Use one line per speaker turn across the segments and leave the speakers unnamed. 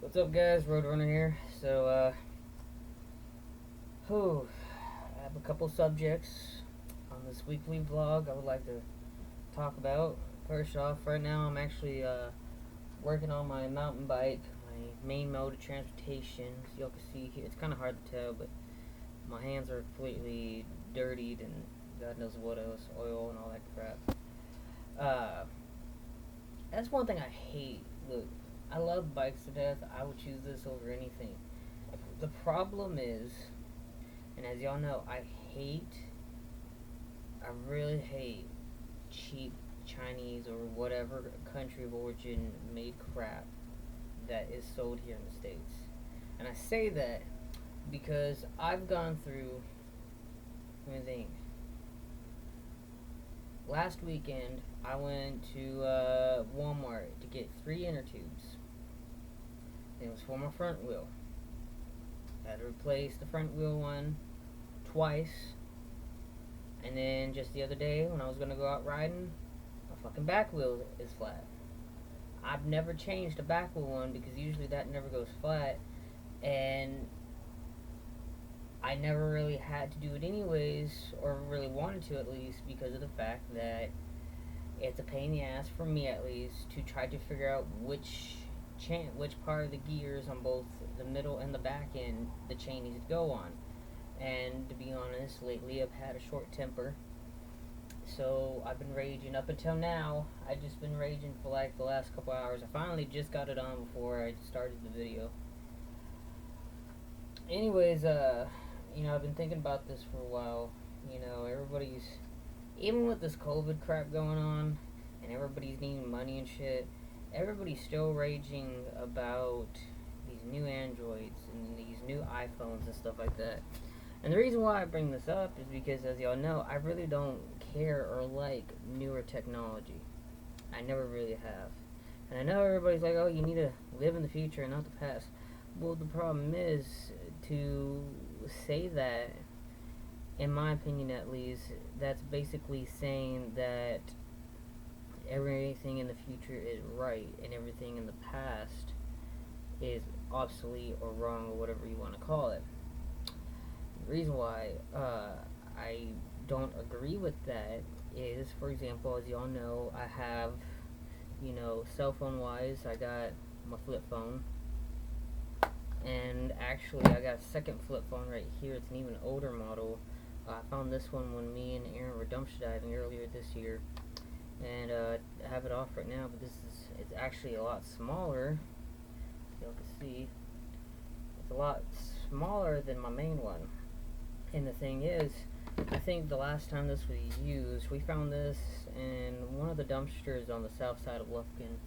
What's up, guys? Roadrunner here. I have a couple subjects on this weekly vlog I would like to talk about. First off, right now I'm actually working on my mountain bike, my main mode of transportation. As y'all can see here, it's kind of hard to tell, but my hands are completely dirtied and God knows what else, oil and all that crap. Uh, that's one thing I hate. Look, I love bikes to death. I would choose this over anything. The problem is, and as y'all know, I really hate cheap Chinese or whatever country of origin made crap that is sold here in the States. And I say that because I've gone through, let me think, last weekend I went to Walmart to get 3 inner tubes. It was for my front wheel. I had to replace the front wheel one twice. And then just the other day when I was gonna go out riding, my fucking back wheel is flat. I've never changed a back wheel one because usually that never goes flat, and I never really had to do it anyways, or really wanted to at least, because of the fact that it's a pain in the ass for me at least to try to figure out which part of the gears on both the middle and the back end the chain needs to go on. And to be honest, lately I've had a short temper, so I've been raging up until now. I've just been raging for like the last couple hours. I finally just got it on before I started the video. Anyways, I've been thinking about this for a while. Everybody's, even with this COVID crap going on, and everybody's needing money and shit, everybody's still raging about these new Androids and these new iPhones and stuff like that. And the reason why I bring this up is because, as y'all know, I really don't care or like newer technology. I never really have. And I know everybody's like, oh, you need to live in the future and not the past. Well, the problem is, to say that, in my opinion at least, that's basically saying that everything in the future is right and everything in the past is obsolete or wrong or whatever you want to call it. The reason why I don't agree with that is, for example, as y'all know, I have, cell phone wise, I got my flip phone, and actually I got a second flip phone right here. It's an even older model. I found this one when me and Aaron were dumpster diving earlier this year, and I have it off right now, but it's actually a lot smaller. Y'all can see it's a lot smaller than my main one. And the thing is, I think the last time this was used, we found this in one of the dumpsters on the south side of Lufkin.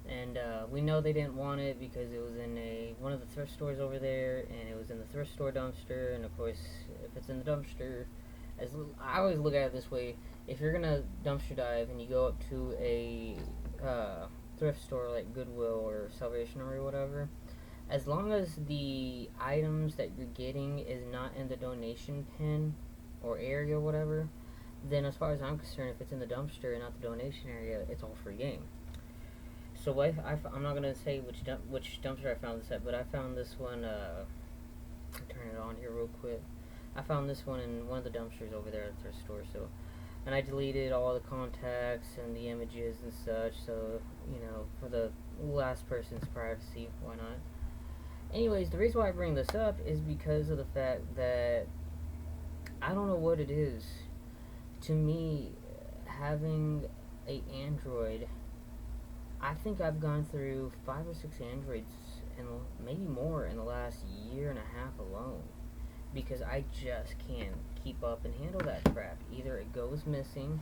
And we know they didn't want it because it was in one of the thrift stores over there, and it was in the thrift store dumpster. And of course, if it's in the dumpster, I always look at it this way: if you're gonna dumpster dive and you go up to a thrift store like Goodwill or Salvation Army or whatever, as long as the items that you're getting is not in the donation bin or area or whatever, then as far as I'm concerned, if it's in the dumpster and not the donation area, it's all free game. So I'm not gonna say which dumpster I found this at, but I found this one. Turn it on here real quick. I found this one in one of the dumpsters over there at the thrift store. So, and I deleted all the contacts and the images and such. So for the last person's privacy, why not? Anyways, the reason why I bring this up is because of the fact that I don't know what it is. To me, having a Android, I think I've gone through 5 or 6 Androids and maybe more in the last year and a half alone, because I just can't keep up and handle that crap. Either it goes missing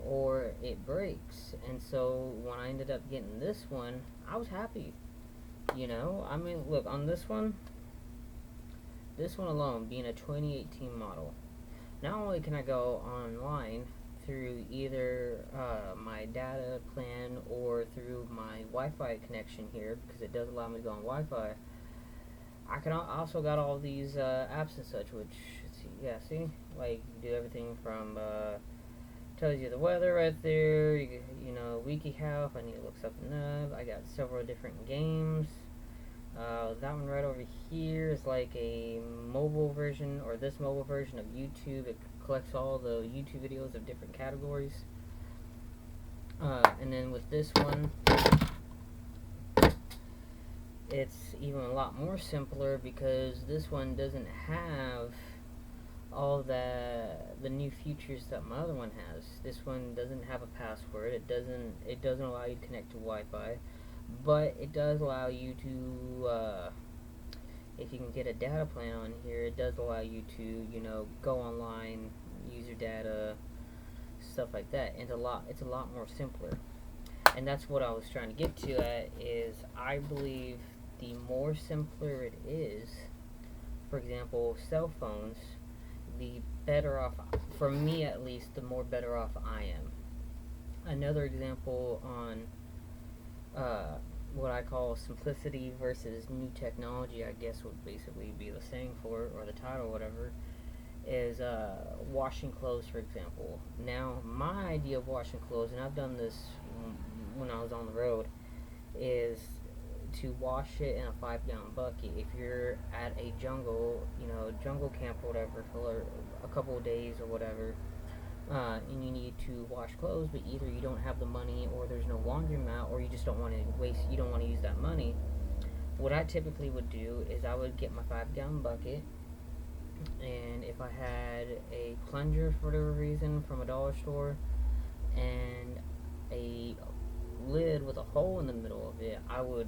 or it breaks. And so when I ended up getting this one, I was happy. I mean, look, on this one alone, being a 2018 model, not only can I go online through either my data plan or through my Wi-Fi connection here, because it does allow me to go on Wi-Fi, I can also got all these apps and such, which, see, like, you do everything from, tells you the weather right there, WikiHow if I need to look something up. I got several different games. That one right over here is like a mobile version, or this mobile version of YouTube. It collects all the YouTube videos of different categories. And then with this one, it's even a lot more simpler because this one doesn't have all the new features that my other one has. This one doesn't have a password. It doesn't allow you to connect to Wi-Fi, but it does allow you to if you can get a data plan on here, it does allow you to, go online, use your data, stuff like that. And it's a lot more simpler. And that's what I was trying to get to at is I believe the more simpler it is, for example, cell phones, the better off, for me at least, the more better off I am. Another example on what I call simplicity versus new technology, I guess would basically be the saying for it, or the title, whatever, is washing clothes, for example. Now, my idea of washing clothes, and I've done this when I was on the road, is to wash it in a 5-gallon bucket. If you're at a jungle camp or whatever for a couple of days or whatever, and you need to wash clothes, but either you don't have the money, or there's no laundromat, or you just don't want to you don't want to use that money. What I typically would do is I would get my 5-gallon bucket, and if I had a plunger for whatever reason from a dollar store, and a lid with a hole in the middle of it, I would,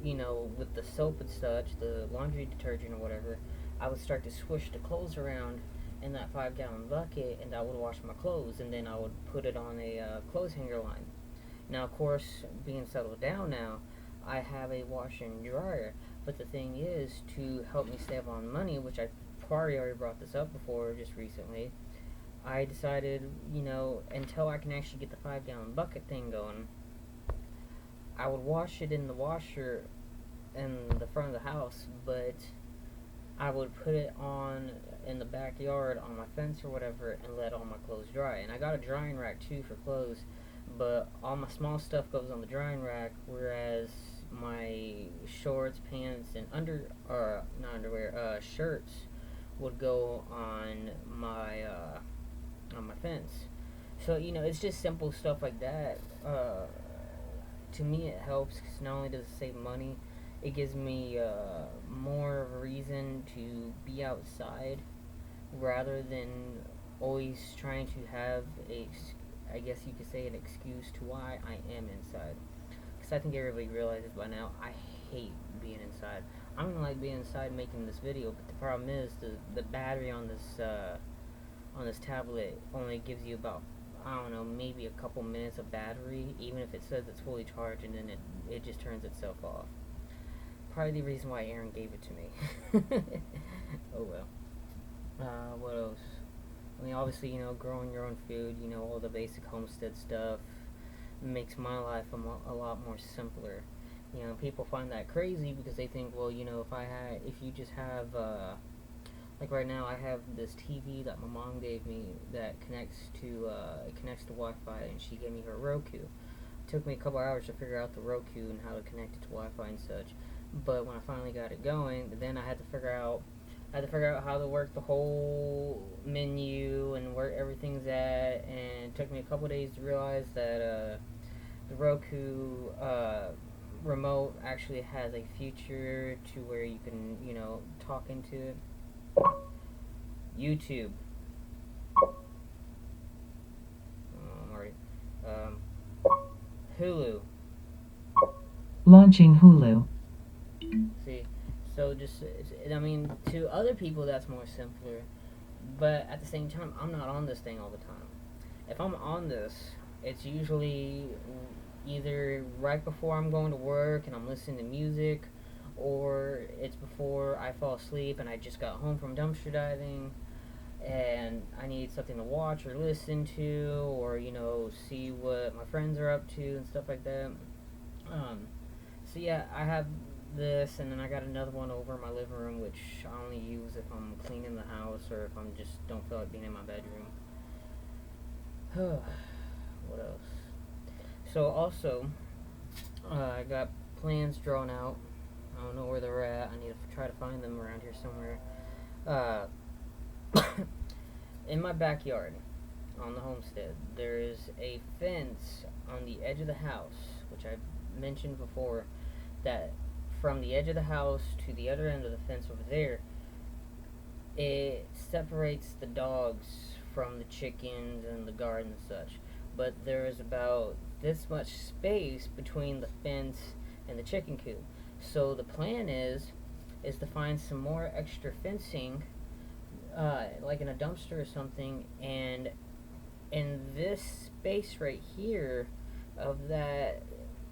with the soap and such, the laundry detergent or whatever, I would start to swish the clothes around in that 5-gallon bucket, and I would wash my clothes, and then I would put it on a clothes hanger line. Now, of course, being settled down now, I have a washer and dryer, but the thing is, to help me save on money, which I probably already brought this up before just recently, I decided, until I can actually get the 5-gallon bucket thing going, I would wash it in the washer in the front of the house, but I would put it on in the backyard on my fence or whatever and let all my clothes dry. And I got a drying rack too for clothes, but all my small stuff goes on the drying rack, whereas my shorts, pants, and not underwear, shirts would go on my fence. So it's just simple stuff like that. To me, it helps because not only does it save money, it gives me more of a reason to be outside rather than always trying to have I guess you could say, an excuse to why I am inside. Because I think everybody realizes by now, I hate being inside. I don't like being inside making this video, but the problem is the battery on this tablet only gives you about, I don't know, maybe a couple minutes of battery, even if it says it's fully charged, and then it just turns itself off. Probably the reason why Aaron gave it to me. Oh well. What else? I mean, obviously, growing your own food, all the basic homestead stuff makes my life a lot more simpler. People find that crazy because they think, well, if you just have, like right now, I have this TV that my mom gave me that connects to Wi-Fi, and she gave me her Roku. It took me a couple hours to figure out the Roku and how to connect it to Wi-Fi and such. But when I finally got it going, then I had to figure out how to work the whole menu and where everything's at, and it took me a couple days to realize that the Roku remote actually has a feature to where you can, talk into it. YouTube. Hulu.
Launching Hulu.
See, so to other people that's more simpler, but at the same time, I'm not on this thing all the time. If I'm on this, it's usually either right before I'm going to work and I'm listening to music, or it's before I fall asleep and I just got home from dumpster diving and I need something to watch or listen to, or see what my friends are up to and stuff like that. So yeah, I have this, and then I got another one over in my living room, which I only use if I'm cleaning the house or if I'm just don't feel like being in my bedroom. What else? So also, I got plans drawn out I don't know where they're at. I need to try to find them around here somewhere. Uh, in my backyard, on the homestead, there is a fence on the edge of the house, which I mentioned before, that from the edge of the house to the other end of the fence over there, it separates the dogs from the chickens and the garden and such. But there is about this much space between the fence and the chicken coop. So the plan is to find some more extra fencing, like in a dumpster or something, and in this space right here of that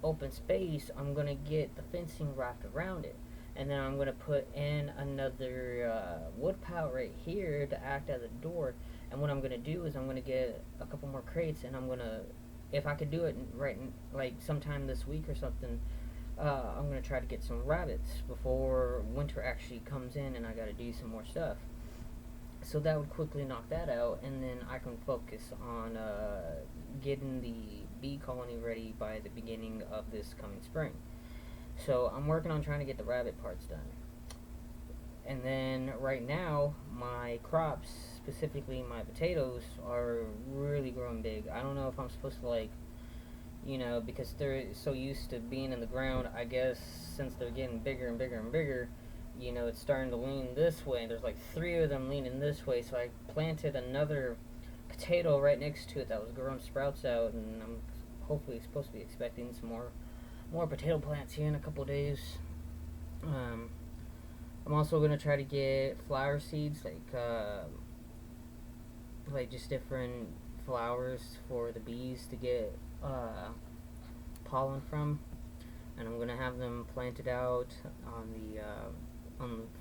open space, I'm gonna get the fencing wrapped around it, and then I'm gonna put in another wood pile right here to act as a door. And what I'm gonna do is I'm gonna get a couple more crates, and I'm gonna, if I could do it like sometime this week or something, I'm gonna try to get some rabbits before winter actually comes in, and I gotta do some more stuff. So that would quickly knock that out, and then I can focus on getting the bee colony ready by the beginning of this coming spring. So I'm working on trying to get the rabbit parts done. And then right now, my crops, specifically my potatoes, are really growing big. I don't know if I'm supposed to, like, because they're so used to being in the ground, I guess since they're getting bigger and bigger and bigger, it's starting to lean this way. There's like 3 of them leaning this way, so I planted another potato right next to it that was growing sprouts out, and I'm hopefully supposed to be expecting some more potato plants here in a couple days. I'm also gonna try to get flower seeds, like just different flowers for the bees to get pollen from, and I'm gonna have them planted out on the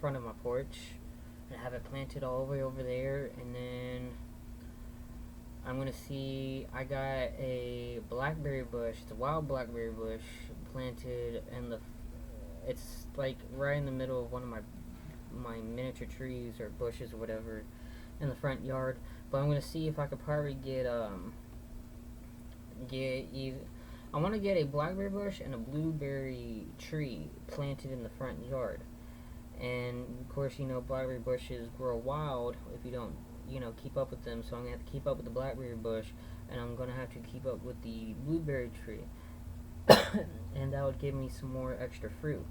front of my porch, and have it planted all the way over there. And then I'm gonna see, I got a blackberry bush. It's a wild blackberry bush planted in it's like right in the middle of one of my miniature trees or bushes or whatever in the front yard. But I'm gonna see if I could probably get either, I want to get a blackberry bush and a blueberry tree planted in the front yard. And of course, blackberry bushes grow wild if you don't, keep up with them. So I'm gonna have to keep up with the blackberry bush, and I'm gonna have to keep up with the blueberry tree, and that would give me some more extra fruit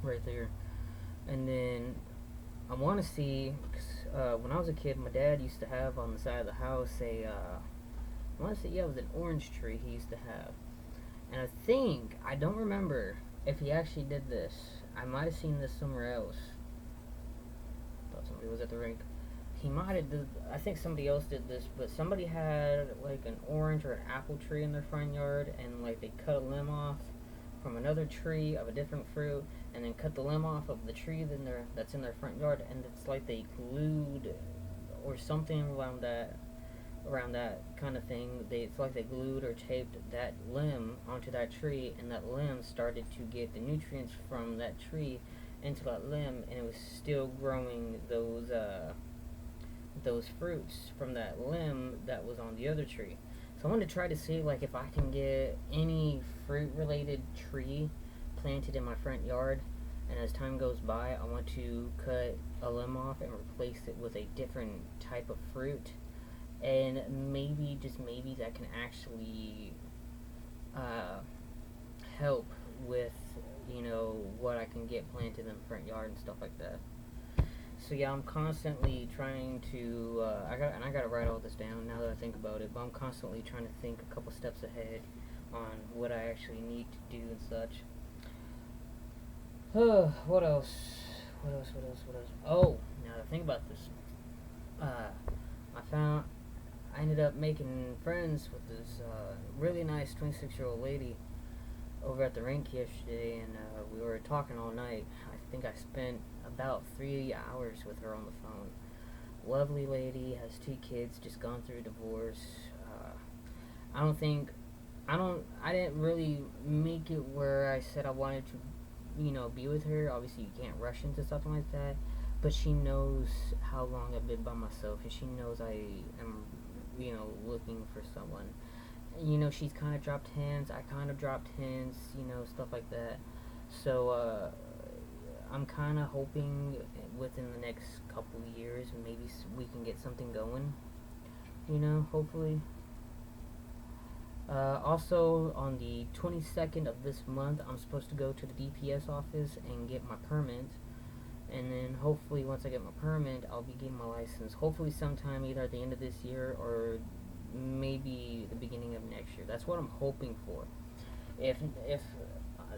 right there. And then I want to see, cause, when I was a kid, my dad used to have on the side of the house I want to say, it was an orange tree he used to have. And I don't remember if he actually did this. I might have seen this somewhere else. Thought somebody was at the rink. He might have I think somebody else did this, but somebody had like an orange or an apple tree in their front yard, and like they cut a limb off from another tree of a different fruit, and then cut the limb off of the tree that's in their front yard, and it's like they glued or something around that kind of thing. It's like they glued or taped that limb onto that tree, and that limb started to get the nutrients from that tree into that limb, and it was still growing those fruits from that limb that was on the other tree. So I wanted to try to see like if I can get any fruit related tree planted in my front yard, and as time goes by, I want to cut a limb off and replace it with a different type of fruit. And maybe, just maybe, that can actually help with, what I can get planted in the front yard and stuff like that. So yeah, I'm constantly trying to, I gotta write all this down now that I think about it, but I'm constantly trying to think a couple steps ahead on what I actually need to do and such. What else? Oh, now that I think about this, I ended up making friends with this really nice 26-year-old lady over at the rink yesterday, and we were talking all night. I think I spent about 3 hours with her on the phone. Lovely lady, has 2 kids, just gone through a divorce. I didn't really make it where I said I wanted to, be with her. Obviously, you can't rush into something like that, but she knows how long I've been by myself, and she knows I am, looking for someone. She's kind of dropped hints, I kind of dropped hints, stuff like that. So, I'm kind of hoping within the next couple years maybe we can get something going. You know, hopefully. Also, on the 22nd of this month, I'm supposed to go to the DPS office and get my permit. And then hopefully once I get my permit, I'll be getting my license. Hopefully sometime either at the end of this year or maybe the beginning of next year. That's what I'm hoping for. If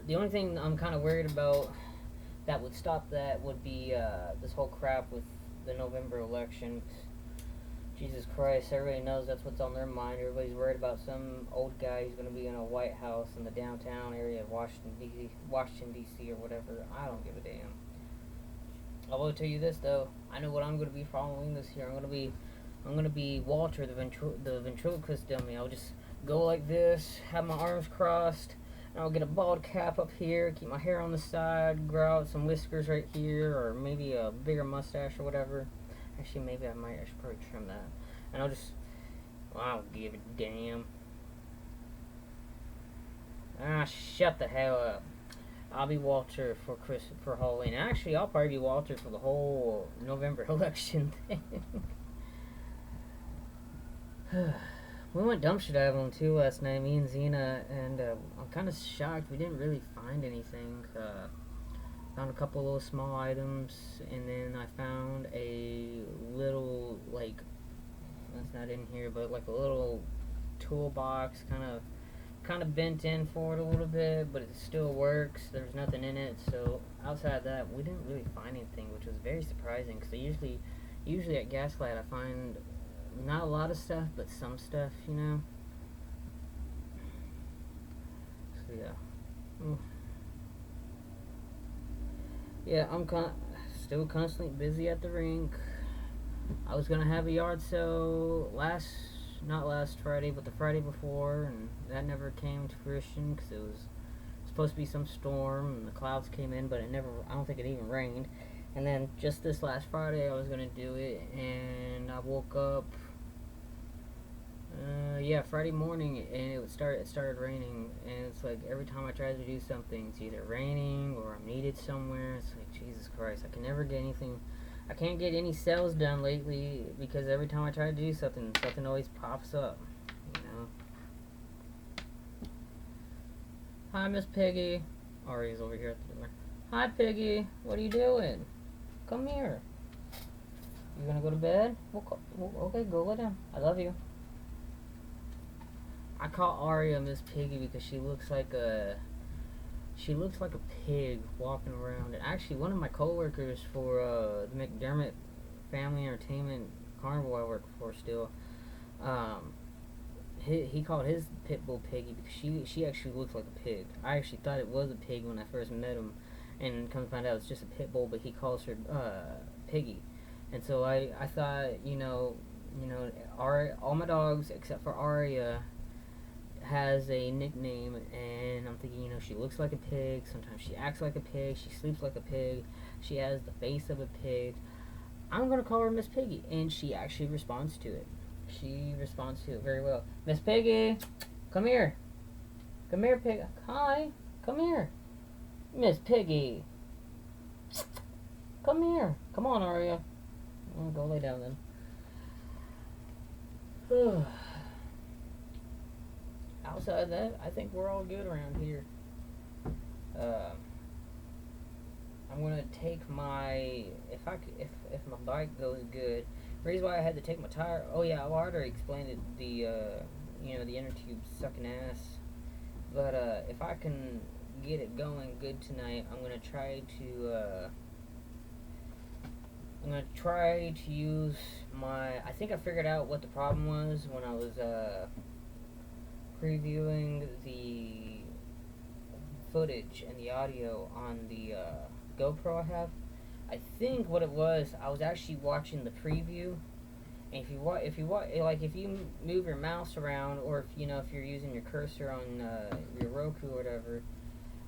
the only thing I'm kind of worried about that would stop that would be this whole crap with the November election. Jesus Christ, everybody knows that's what's on their mind. Everybody's worried about some old guy who's going to be in a White House in the downtown area of Washington, D.C. or whatever. I don't give a damn. I will tell you this though. I know what I'm going to be following this year. I'm going to be Walter, the ventriloquist dummy. I'll just go like this, have my arms crossed, and I'll get a bald cap up here, keep my hair on the side, grow out some whiskers right here, or maybe a bigger mustache or whatever. Actually, maybe I should probably trim that. And I'll just, well, I don't give a damn. Ah, shut the hell up. I'll be Walter for Halloween. Actually, I'll probably be Walter for the whole November election thing. We went dumpster diving too last night, me and Xena, and I'm kind of shocked we didn't really find anything. Found a couple little small items, and then I found a little, like, that's not in here, but like a little toolbox, kind of bent in forward a little bit, but it still works. There's nothing in it, so outside of that, we didn't really find anything, which was very surprising, because usually at Gaslight I find not a lot of stuff, but some stuff, you know. So yeah. Yeah, I'm still constantly busy at the rink. I was gonna have a yard sale not last Friday, but the Friday before, and that never came to fruition because it was supposed to be some storm, and the clouds came in, but I don't think it even rained. And then just this last Friday, I was gonna do it, and I woke up, Friday morning, and it started raining, and it's like every time I try to do something, it's either raining or I'm needed somewhere. It's like, Jesus Christ, I can never get anything. I can't get any sales done lately because every time I try to do something, something always pops up, you know. Hi, Miss Piggy. Ari's over here at the door. Hi, Piggy. What are you doing? Come here. You gonna go to bed? Okay, go lay down. I love you. I call Aria Miss Piggy because she looks like a pig walking around. And actually, one of my coworkers for the McDermott Family Entertainment Carnival I work for still, he called his pit bull Piggy because she actually looks like a pig. I actually thought it was a pig when I first met him, and come to find out it's just a pit bull, but he calls her Piggy. And so I thought, all my dogs except for Aria has a nickname, and I'm thinking, she looks like a pig, sometimes she acts like a pig, she sleeps like a pig, she has the face of a pig. I'm gonna call her Miss Piggy, and she actually responds to it. She responds to it very well. Miss Piggy, come here. Come here, Pig. Hi, come here. Miss Piggy. Come here. Come on, Aria. I'll go lay down then. Outside of that, I think we're all good around here. I'm gonna take my if my bike goes good. The reason why I had to take my tire. Oh yeah, I already explained it. The inner tube sucking ass. But if I can get it going good tonight, I'm gonna try to use my. I think I figured out what the problem was when I was previewing the footage and the audio on the GoPro I have. I think what it was, I was actually watching the preview, and if you move your mouse around, or if you're using your cursor on your Roku or whatever,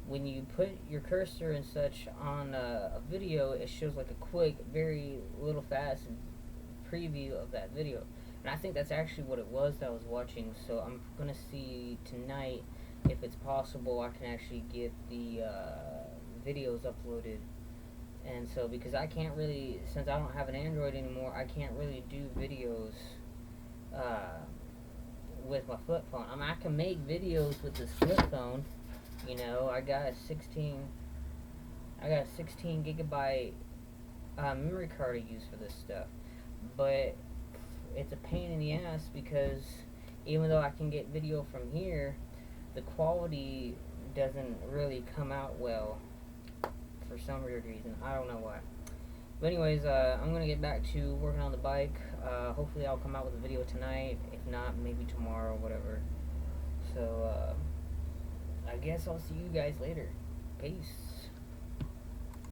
when you put your cursor and such on a video, it shows like a quick, very little fast preview of that video. And I think that's actually what it was that I was watching, so I'm going to see tonight if it's possible I can actually get the videos uploaded And so, because I can't really, since I don't have an Android anymore, I can't really do videos uh, with my flip phone. I mean, I can make videos with this flip phone. You know, I got a 16 gigabyte memory card to use for this stuff, but it's a pain in the ass because even though I can get video from here, the quality doesn't really come out well for some weird reason. I don't know why. But anyways, I'm gonna get back to working on the bike. Hopefully, I'll come out with a video tonight. If not, maybe tomorrow, whatever. So I guess I'll see you guys later. Peace.